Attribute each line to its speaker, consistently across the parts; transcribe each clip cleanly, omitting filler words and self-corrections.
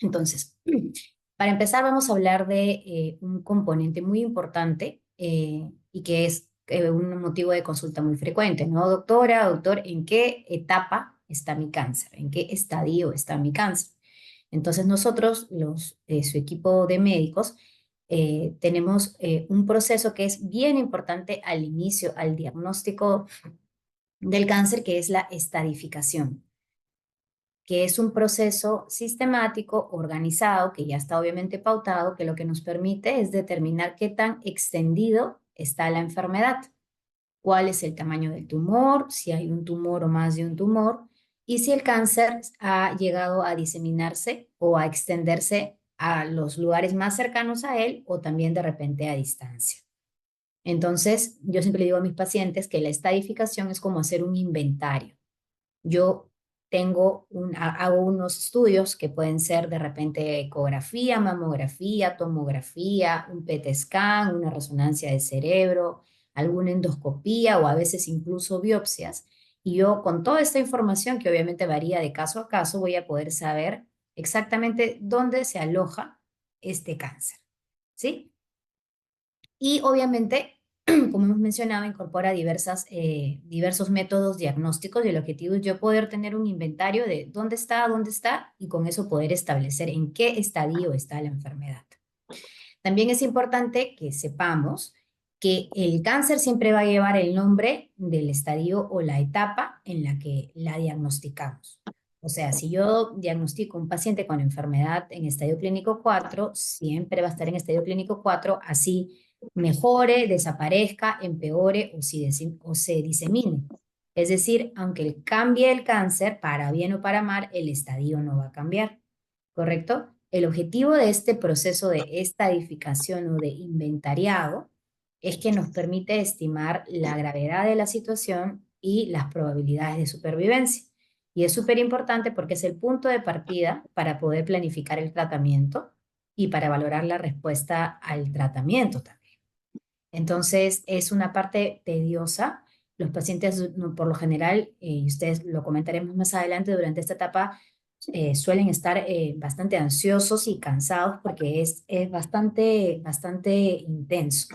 Speaker 1: Entonces, para empezar vamos a hablar de un componente muy importante y que es un motivo de consulta muy frecuente, ¿no? Doctora, doctor, ¿en qué etapa está mi cáncer? ¿En qué estadio está mi cáncer? Entonces nosotros, su equipo de médicos, tenemos un proceso que es bien importante al inicio, al diagnóstico del cáncer, que es la estadificación, que es un proceso sistemático, organizado, que ya está obviamente pautado, que lo que nos permite es determinar qué tan extendido está la enfermedad, cuál es el tamaño del tumor, si hay un tumor o más de un tumor, y si el cáncer ha llegado a diseminarse o a extenderse a los lugares más cercanos a él o también de repente a distancia. Entonces, yo siempre le digo a mis pacientes que la estadificación es como hacer un inventario. Yo hago unos estudios que pueden ser de repente ecografía, mamografía, tomografía, un PET scan, una resonancia de cerebro, alguna endoscopía o a veces incluso biopsias. Y yo con toda esta información, que obviamente varía de caso a caso, voy a poder saber exactamente dónde se aloja este cáncer. ¿Sí? Y obviamente, como hemos mencionado, incorpora diversos métodos diagnósticos y el objetivo es yo poder tener un inventario de dónde está y con eso poder establecer en qué estadio está la enfermedad. También es importante que sepamos que el cáncer siempre va a llevar el nombre del estadio o la etapa en la que la diagnosticamos. O sea, si yo diagnostico un paciente con enfermedad en estadio clínico 4, siempre va a estar en estadio clínico 4, así mejore, desaparezca, empeore o se disemine. Es decir, aunque cambie el cáncer, para bien o para mal, el estadio no va a cambiar. ¿Correcto? El objetivo de este proceso de estadificación o de inventariado es que nos permite estimar la gravedad de la situación y las probabilidades de supervivencia. Y es súper importante porque es el punto de partida para poder planificar el tratamiento y para valorar la respuesta al tratamiento también. Entonces, es una parte tediosa. Los pacientes, por lo general, y ustedes lo comentaremos más adelante, durante esta etapa suelen estar bastante ansiosos y cansados porque es bastante intenso.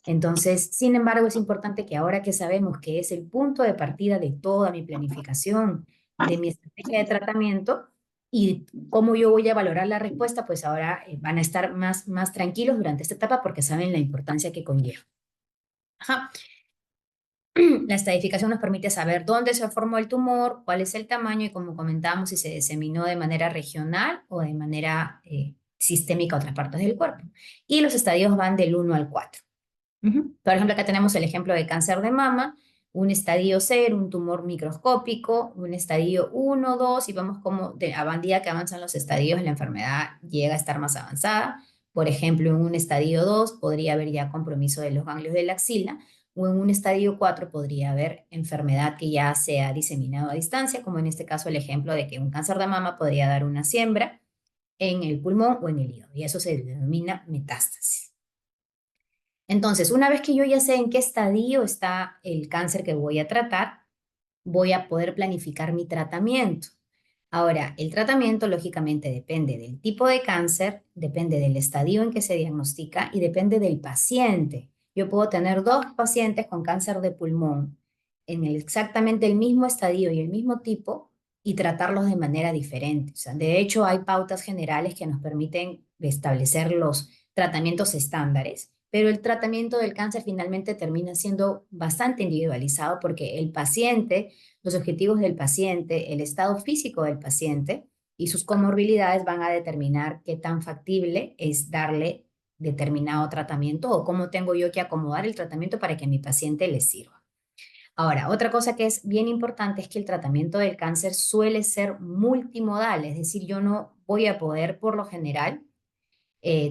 Speaker 1: Entonces, sin embargo, es importante que ahora que sabemos que es el punto de partida de toda mi planificación, de mi estrategia de tratamiento y cómo yo voy a valorar la respuesta, pues ahora van a estar más tranquilos durante esta etapa porque saben la importancia que conlleva. Ajá. La estadificación nos permite saber dónde se formó el tumor, cuál es el tamaño y, como comentábamos, si se diseminó de manera regional o de manera sistémica a otras partes del cuerpo. Y los estadios van del 1 al 4. Por ejemplo, acá tenemos el ejemplo de cáncer de mama, un estadio 0, un tumor microscópico, un estadio 1, 2, y vemos cómo a medida que avanzan los estadios, la enfermedad llega a estar más avanzada. Por ejemplo, en un estadio 2 podría haber ya compromiso de los ganglios de la axila, o en un estadio 4 podría haber enfermedad que ya se ha diseminado a distancia, como en este caso el ejemplo de que un cáncer de mama podría dar una siembra en el pulmón o en el hígado, y eso se denomina metástasis. Entonces, una vez que yo ya sé en qué estadio está el cáncer que voy a tratar, voy a poder planificar mi tratamiento. Ahora, el tratamiento lógicamente depende del tipo de cáncer, depende del estadio en que se diagnostica y depende del paciente. Yo puedo tener dos pacientes con cáncer de pulmón en exactamente el mismo estadio y el mismo tipo y tratarlos de manera diferente. O sea, de hecho, hay pautas generales que nos permiten establecer los tratamientos estándares, pero el tratamiento del cáncer finalmente termina siendo bastante individualizado porque el paciente, los objetivos del paciente, el estado físico del paciente y sus comorbilidades van a determinar qué tan factible es darle determinado tratamiento o cómo tengo yo que acomodar el tratamiento para que a mi paciente le sirva. Ahora, otra cosa que es bien importante es que el tratamiento del cáncer suele ser multimodal, es decir, yo no voy a poder por lo general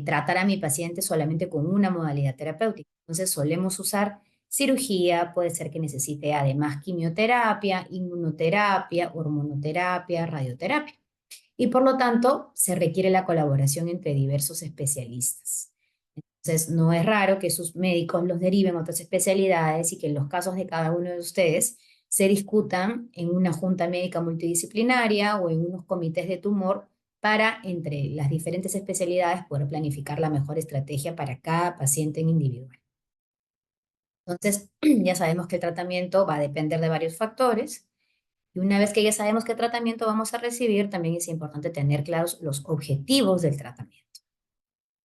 Speaker 1: tratar a mi paciente solamente con una modalidad terapéutica. Entonces solemos usar cirugía, puede ser que necesite además quimioterapia, inmunoterapia, hormonoterapia, radioterapia. Y por lo tanto se requiere la colaboración entre diversos especialistas. Entonces no es raro que sus médicos los deriven a otras especialidades y que en los casos de cada uno de ustedes se discutan en una junta médica multidisciplinaria o en unos comités de tumor para, entre las diferentes especialidades, poder planificar la mejor estrategia para cada paciente en individual. Entonces, ya sabemos que el tratamiento va a depender de varios factores. Y una vez que ya sabemos qué tratamiento vamos a recibir, también es importante tener claros los objetivos del tratamiento.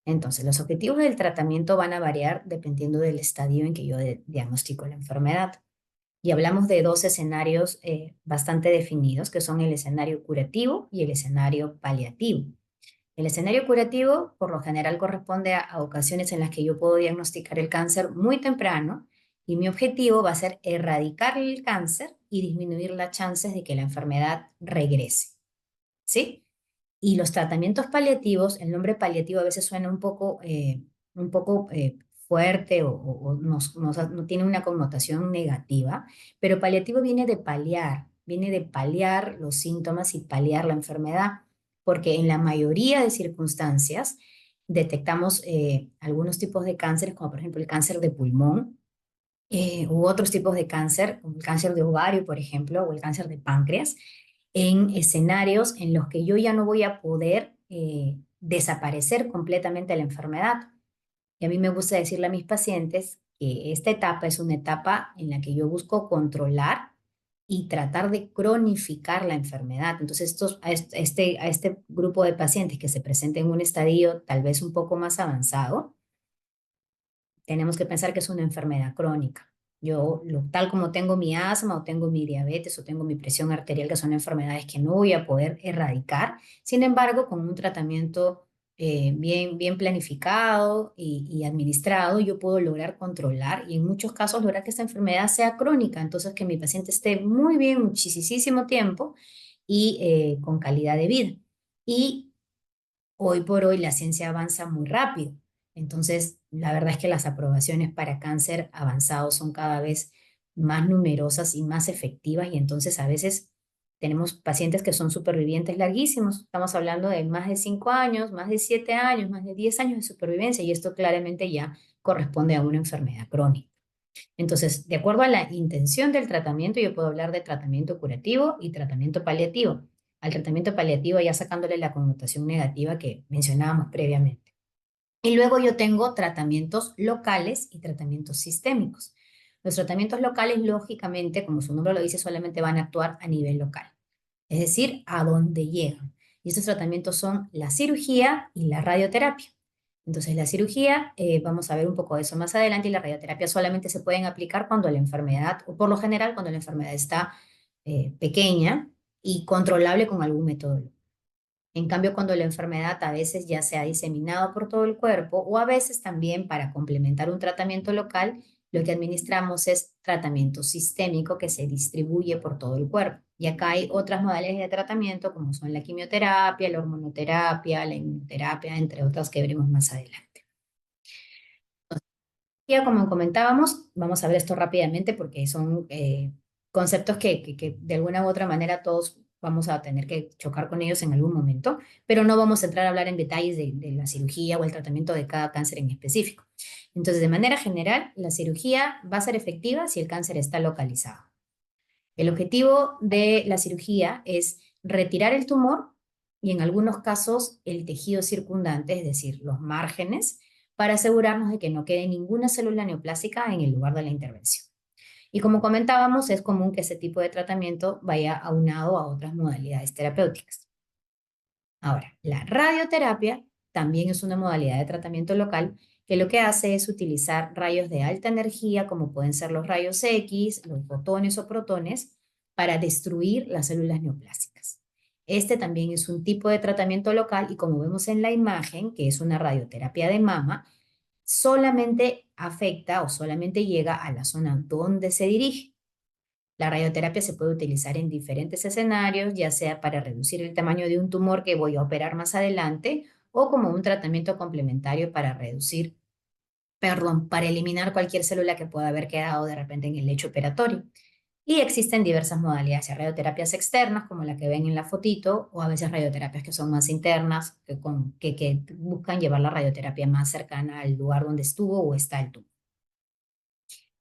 Speaker 1: Entonces, los objetivos del tratamiento van a variar dependiendo del estadio en que yo diagnostico la enfermedad. Y hablamos de dos escenarios bastante definidos, que son el escenario curativo y el escenario paliativo. El escenario curativo, por lo general, corresponde a ocasiones en las que yo puedo diagnosticar el cáncer muy temprano y mi objetivo va a ser erradicar el cáncer y disminuir las chances de que la enfermedad regrese. ¿Sí? Y los tratamientos paliativos, el nombre paliativo a veces suena un poco fuerte o no tiene una connotación negativa, pero paliativo viene de paliar los síntomas y paliar la enfermedad, porque en la mayoría de circunstancias detectamos algunos tipos de cánceres, como por ejemplo el cáncer de pulmón, u otros tipos de cáncer, como el cáncer de ovario, por ejemplo, o el cáncer de páncreas, en escenarios en los que yo ya no voy a poder desaparecer completamente la enfermedad. Y a mí me gusta decirle a mis pacientes que esta etapa es una etapa en la que yo busco controlar y tratar de cronificar la enfermedad. Entonces, a este grupo de pacientes que se presenten en un estadio tal vez un poco más avanzado, tenemos que pensar que es una enfermedad crónica. Tal como tengo mi asma o tengo mi diabetes o tengo mi presión arterial, que son enfermedades que no voy a poder erradicar, sin embargo, con un tratamiento bien planificado y administrado, yo puedo lograr controlar y en muchos casos lograr que esta enfermedad sea crónica, entonces que mi paciente esté muy bien muchísimo tiempo y con calidad de vida. Y hoy por hoy la ciencia avanza muy rápido. Entonces, la verdad es que las aprobaciones para cáncer avanzado son cada vez más numerosas y más efectivas y entonces a veces tenemos pacientes que son supervivientes larguísimos. Estamos hablando de más de 5 años, más de 7 años, más de 10 años de supervivencia y esto claramente ya corresponde a una enfermedad crónica. Entonces, de acuerdo a la intención del tratamiento, yo puedo hablar de tratamiento curativo y tratamiento paliativo. Al tratamiento paliativo ya sacándole la connotación negativa que mencionábamos previamente. Y luego yo tengo tratamientos locales y tratamientos sistémicos. Los tratamientos locales, lógicamente, como su nombre lo dice, solamente van a actuar a nivel local, es decir, a donde llegan. Y estos tratamientos son la cirugía y la radioterapia. Entonces, la cirugía, vamos a ver un poco de eso más adelante, y la radioterapia solamente se pueden aplicar cuando la enfermedad, o por lo general cuando la enfermedad está pequeña y controlable con algún método. En cambio, cuando la enfermedad a veces ya se ha diseminado por todo el cuerpo o a veces también para complementar un tratamiento local, lo que administramos es tratamiento sistémico que se distribuye por todo el cuerpo. Y acá hay otras modalidades de tratamiento como son la quimioterapia, la hormonoterapia, la inmunoterapia, entre otras que veremos más adelante. Ya como comentábamos, vamos a ver esto rápidamente porque son conceptos que de alguna u otra manera todos vamos a tener que chocar con ellos en algún momento, pero no vamos a entrar a hablar en detalles de la cirugía o el tratamiento de cada cáncer en específico. Entonces, de manera general, la cirugía va a ser efectiva si el cáncer está localizado. El objetivo de la cirugía es retirar el tumor y en algunos casos el tejido circundante, es decir, los márgenes, para asegurarnos de que no quede ninguna célula neoplásica en el lugar de la intervención. Y como comentábamos, es común que ese tipo de tratamiento vaya aunado a otras modalidades terapéuticas. Ahora, la radioterapia también es una modalidad de tratamiento local que lo que hace es utilizar rayos de alta energía, como pueden ser los rayos X, los fotones o protones, para destruir las células neoplásicas. Este también es un tipo de tratamiento local y como vemos en la imagen, que es una radioterapia de mama, solamente afecta o solamente llega a la zona donde se dirige. La radioterapia se puede utilizar en diferentes escenarios, ya sea para reducir el tamaño de un tumor que voy a operar más adelante o como un tratamiento complementario para para eliminar cualquier célula que pueda haber quedado de repente en el lecho operatorio. Y existen diversas modalidades de radioterapias externas, como la que ven en la fotito, o a veces radioterapias que son más internas, que buscan llevar la radioterapia más cercana al lugar donde estuvo o está el tumor.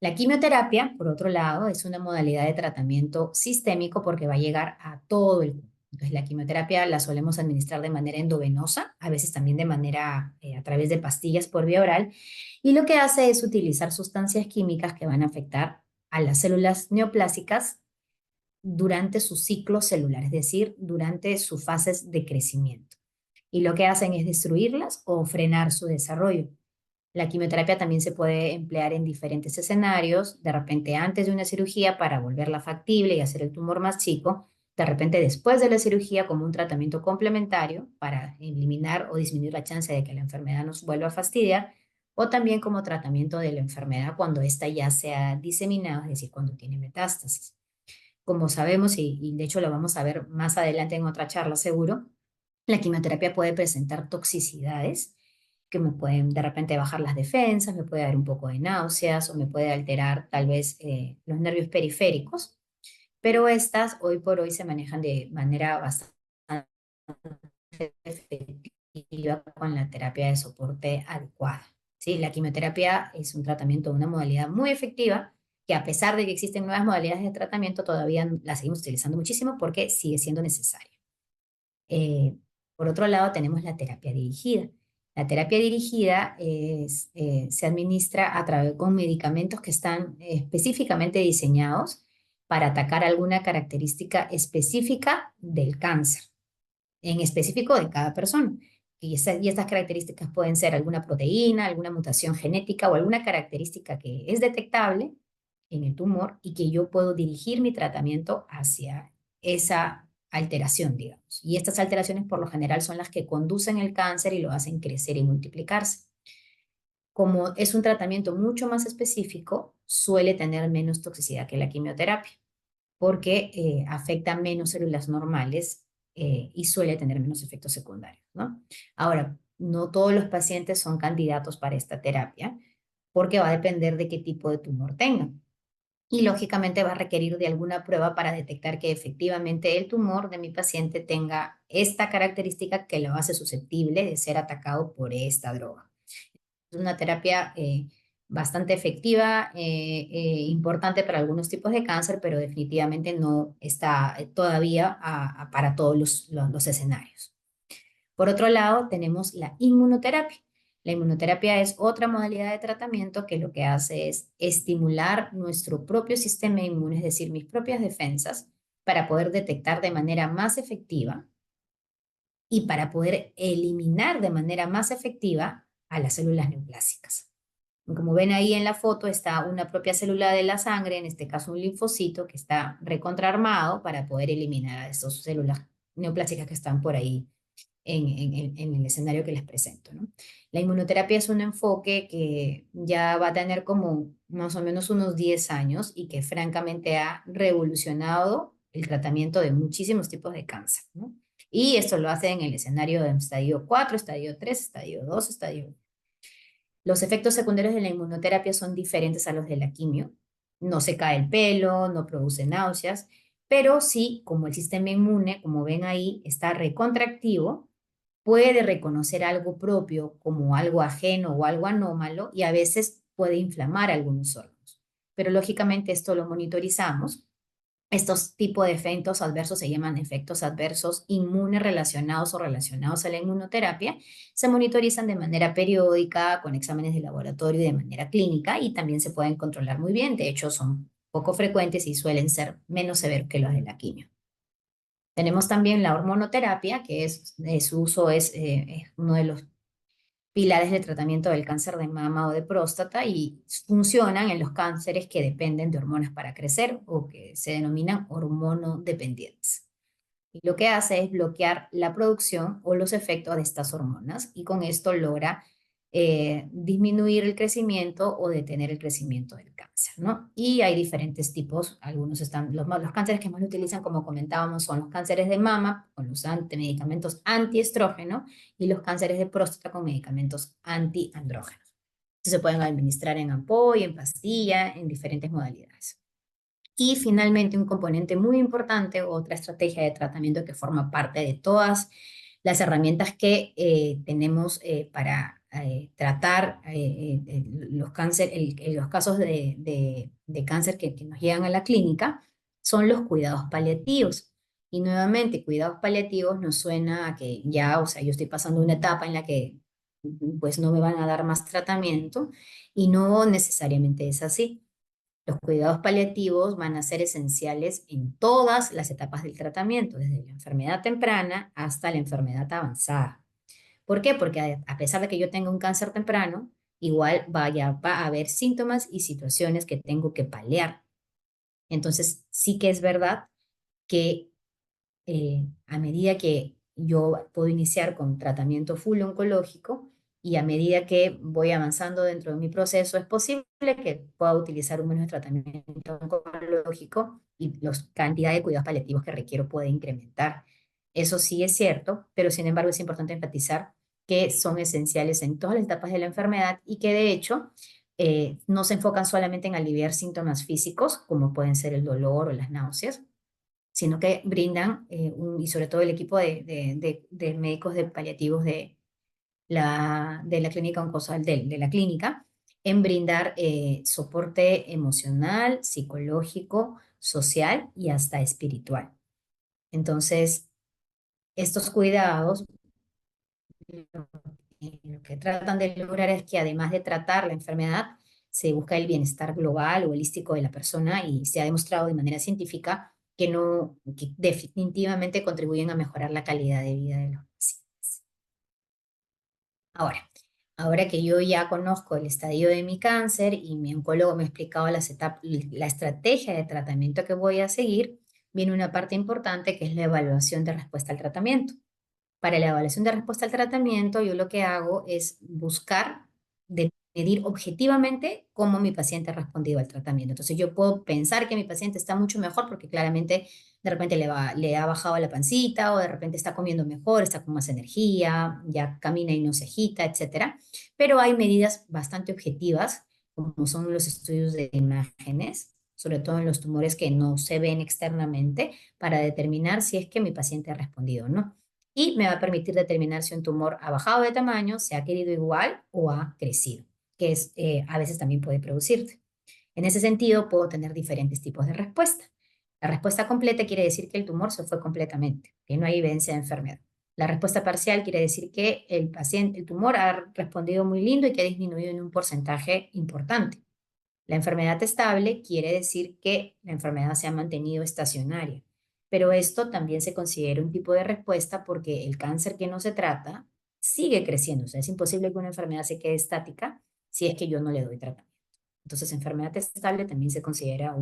Speaker 1: La quimioterapia, por otro lado, es una modalidad de tratamiento sistémico porque va a llegar a todo el cuerpo. Entonces la quimioterapia la solemos administrar de manera endovenosa, a veces también de manera a través de pastillas por vía oral, y lo que hace es utilizar sustancias químicas que van a afectar a las células neoplásicas durante su ciclo celular, es decir, durante sus fases de crecimiento. Y lo que hacen es destruirlas o frenar su desarrollo. La quimioterapia también se puede emplear en diferentes escenarios, de repente antes de una cirugía para volverla factible y hacer el tumor más chico, de repente después de la cirugía como un tratamiento complementario para eliminar o disminuir la chance de que la enfermedad nos vuelva a fastidiar, o también como tratamiento de la enfermedad cuando ésta ya se ha diseminado, es decir, cuando tiene metástasis. Como sabemos, y de hecho lo vamos a ver más adelante en otra charla seguro, la quimioterapia puede presentar toxicidades que me pueden de repente bajar las defensas, me puede dar un poco de náuseas o me puede alterar tal vez los nervios periféricos, pero estas hoy por hoy se manejan de manera bastante efectiva con la terapia de soporte adecuada. ¿Sí? La quimioterapia es un tratamiento, una modalidad muy efectiva que a pesar de que existen nuevas modalidades de tratamiento, todavía la seguimos utilizando muchísimo porque sigue siendo necesaria. Eh, por otro lado, tenemos la terapia dirigida. La terapia dirigida se administra a través con medicamentos que están específicamente diseñados para atacar alguna característica específica del cáncer, en específico de cada persona. Y estas características pueden ser alguna proteína, alguna mutación genética o alguna característica que es detectable en el tumor y que yo puedo dirigir mi tratamiento hacia esa alteración, digamos. Y estas alteraciones por lo general son las que conducen el cáncer y lo hacen crecer y multiplicarse. Como es un tratamiento mucho más específico, suele tener menos toxicidad que la quimioterapia, porque afecta menos células normales y suele tener menos efectos secundarios, ¿no? Ahora, no todos los pacientes son candidatos para esta terapia, porque va a depender de qué tipo de tumor tengan y lógicamente va a requerir de alguna prueba para detectar que efectivamente el tumor de mi paciente tenga esta característica que lo hace susceptible de ser atacado por esta droga. Es una terapia bastante efectiva, importante para algunos tipos de cáncer, pero definitivamente no está todavía para todos los escenarios. Por otro lado, tenemos la inmunoterapia. La inmunoterapia es otra modalidad de tratamiento que lo que hace es estimular nuestro propio sistema inmune, es decir, mis propias defensas, para poder detectar de manera más efectiva y para poder eliminar de manera más efectiva a las células neoplásicas. Como ven ahí en la foto está una propia célula de la sangre, en este caso un linfocito, que está recontraarmado para poder eliminar a estas células neoplásicas que están por ahí en el escenario que les presento, ¿no? La inmunoterapia es un enfoque que ya va a tener como más o menos unos 10 años y que francamente ha revolucionado el tratamiento de muchísimos tipos de cáncer, ¿no? Y esto lo hace en el escenario de estadio 4, estadio 3, estadio 2, estadio... Los efectos secundarios de la inmunoterapia son diferentes a los de la quimio. No se cae el pelo, no produce náuseas, pero sí, como el sistema inmune, como ven ahí, está recontractivo, puede reconocer algo propio como algo ajeno o algo anómalo y a veces puede inflamar algunos órganos. Pero lógicamente esto lo monitorizamos. Estos tipos de efectos adversos se llaman efectos adversos inmunes relacionados o relacionados a la inmunoterapia. Se monitorizan de manera periódica con exámenes de laboratorio y de manera clínica y también se pueden controlar muy bien. De hecho, son poco frecuentes y suelen ser menos severos que los de la quimio. Tenemos también la hormonoterapia, que su uso es uno de los pilares de tratamiento del cáncer de mama o de próstata y funcionan en los cánceres que dependen de hormonas para crecer o que se denominan hormonodependientes. Y lo que hace es bloquear la producción o los efectos de estas hormonas y con esto logra disminuir el crecimiento o detener el crecimiento del cáncer, ¿no? Y hay diferentes tipos, algunos están, los cánceres que más lo utilizan, como comentábamos, son los cánceres de mama con los medicamentos antiestrógeno y los cánceres de próstata con medicamentos antiandrógenos. Se pueden administrar en ampolla, en pastilla, en diferentes modalidades. Y finalmente, un componente muy importante, otra estrategia de tratamiento que forma parte de todas las herramientas que tenemos para tratar los casos de cáncer que nos llegan a la clínica, son los cuidados paliativos. Y nuevamente, cuidados paliativos nos suena a que ya, o sea, yo estoy pasando una etapa en la que pues no me van a dar más tratamiento y no necesariamente es así. Los cuidados paliativos van a ser esenciales en todas las etapas del tratamiento, desde la enfermedad temprana hasta la enfermedad avanzada. ¿Por qué? Porque a pesar de que yo tenga un cáncer temprano, igual va a haber síntomas y situaciones que tengo que paliar. Entonces, sí que es verdad que a medida que yo puedo iniciar con tratamiento full oncológico y a medida que voy avanzando dentro de mi proceso, es posible que pueda utilizar un menos tratamiento oncológico y la cantidad de cuidados paliativos que requiero puede incrementar. Eso sí es cierto, pero sin embargo es importante enfatizar que son esenciales en todas las etapas de la enfermedad y que de hecho no se enfocan solamente en aliviar síntomas físicos, como pueden ser el dolor o las náuseas, sino que brindan, y sobre todo el equipo de médicos de paliativos de la clínica oncosal, de la clínica, en brindar soporte emocional, psicológico, social y hasta espiritual. Entonces, estos cuidados lo que tratan de lograr es que además de tratar la enfermedad, se busca el bienestar global o holístico de la persona y se ha demostrado de manera científica que no, que definitivamente contribuyen a mejorar la calidad de vida de los pacientes. Ahora, ahora que yo ya conozco el estadio de mi cáncer y mi oncólogo me ha explicado la estrategia de tratamiento que voy a seguir, viene una parte importante que es la evaluación de respuesta al tratamiento. Para la evaluación de respuesta al tratamiento, yo lo que hago es buscar medir objetivamente cómo mi paciente ha respondido al tratamiento. Entonces yo puedo pensar que mi paciente está mucho mejor porque claramente de repente le ha bajado la pancita o de repente está comiendo mejor, está con más energía, ya camina y no se agita, etcétera. Pero hay medidas bastante objetivas, como son los estudios de imágenes, sobre todo en los tumores que no se ven externamente, para determinar si es que mi paciente ha respondido o no y me va a permitir determinar si un tumor ha bajado de tamaño, se ha querido igual o ha crecido, que es, a veces también puede producirse. En ese sentido, puedo tener diferentes tipos de respuesta. La respuesta completa quiere decir que el tumor se fue completamente, que no hay evidencia de enfermedad. La respuesta parcial quiere decir que el paciente, el tumor ha respondido muy lindo y que ha disminuido en un porcentaje importante. La enfermedad estable quiere decir que la enfermedad se ha mantenido estacionaria, pero esto también se considera un tipo de respuesta porque el cáncer que no se trata sigue creciendo. O sea, es imposible que una enfermedad se quede estática si es que yo no le doy tratamiento. Entonces, enfermedad estable también se considera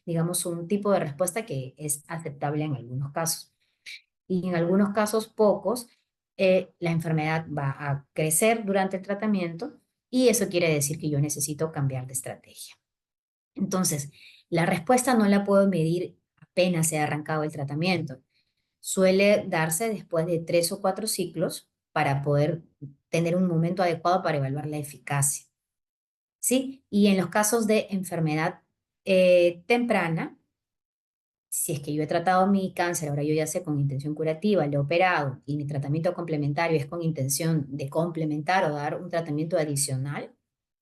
Speaker 1: digamos, un tipo de respuesta que es aceptable en algunos casos. Y en algunos casos, pocos, la enfermedad va a crecer durante el tratamiento y eso quiere decir que yo necesito cambiar de estrategia. Entonces, la respuesta no la puedo medir apenas se ha arrancado el tratamiento. Suele darse después de 3 o 4 ciclos para poder tener un momento adecuado para evaluar la eficacia. ¿Sí? Y en los casos de enfermedad temprana, si es que yo he tratado mi cáncer, ahora yo ya sé con intención curativa, lo he operado y mi tratamiento complementario es con intención de complementar o dar un tratamiento adicional,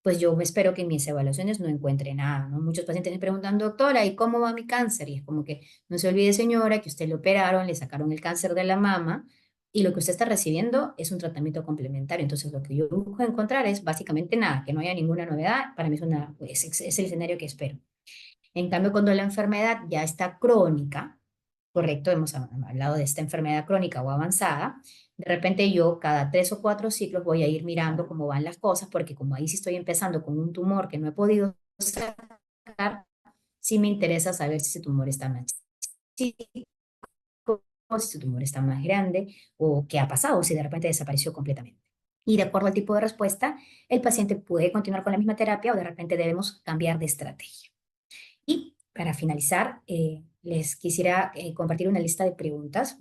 Speaker 1: pues yo me espero que en mis evaluaciones no encuentre nada, ¿no? Muchos pacientes me preguntan, doctora, ¿y cómo va mi cáncer? Y es como que no se olvide, señora, que usted lo operaron, le sacaron el cáncer de la mama y lo que usted está recibiendo es un tratamiento complementario. Entonces, lo que yo busco encontrar es básicamente nada, que no haya ninguna novedad. Para mí es el escenario que espero. En cambio, cuando la enfermedad ya está crónica, correcto, hemos hablado de esta enfermedad crónica o avanzada, de repente yo cada 3 o 4 ciclos voy a ir mirando cómo van las cosas, porque como ahí sí estoy empezando con un tumor que no he podido sacar, sí me interesa saber si ese tumor está más chico, si ese tumor está más grande, o qué ha pasado, si de repente desapareció completamente. Y de acuerdo al tipo de respuesta, el paciente puede continuar con la misma terapia o de repente debemos cambiar de estrategia. Y para finalizar, les quisiera compartir una lista de preguntas.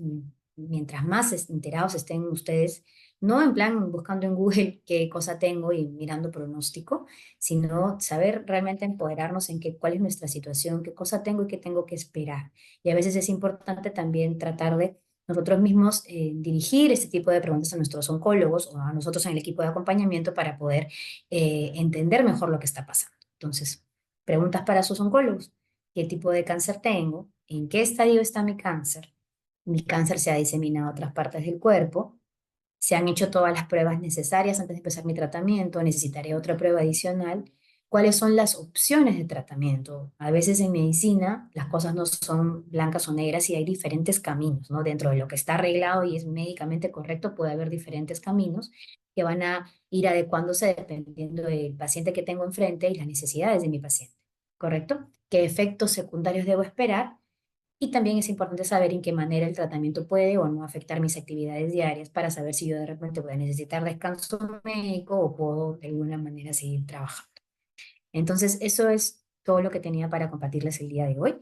Speaker 1: Mientras más enterados estén ustedes, no en plan buscando en Google qué cosa tengo y mirando pronóstico, sino saber realmente empoderarnos en cuál es nuestra situación, qué cosa tengo y qué tengo que esperar. Y a veces es importante también tratar de nosotros mismos dirigir este tipo de preguntas a nuestros oncólogos o a nosotros en el equipo de acompañamiento para poder entender mejor lo que está pasando. Entonces, preguntas para sus oncólogos. ¿Qué tipo de cáncer tengo? en qué estadio está mi cáncer se ha diseminado a otras partes del cuerpo, se han hecho todas las pruebas necesarias antes de empezar mi tratamiento, necesitaré otra prueba adicional. ¿Cuáles son las opciones de tratamiento? A veces en medicina las cosas no son blancas o negras y hay diferentes caminos, ¿no? Dentro de lo que está arreglado y es médicamente correcto, puede haber diferentes caminos que van a ir adecuándose dependiendo del paciente que tengo enfrente y las necesidades de mi paciente, ¿correcto? ¿Qué efectos secundarios debo esperar? Y también es importante saber en qué manera el tratamiento puede o no afectar mis actividades diarias para saber si yo de repente voy a necesitar descanso médico o puedo de alguna manera seguir trabajando. Entonces, eso es todo lo que tenía para compartirles el día de hoy.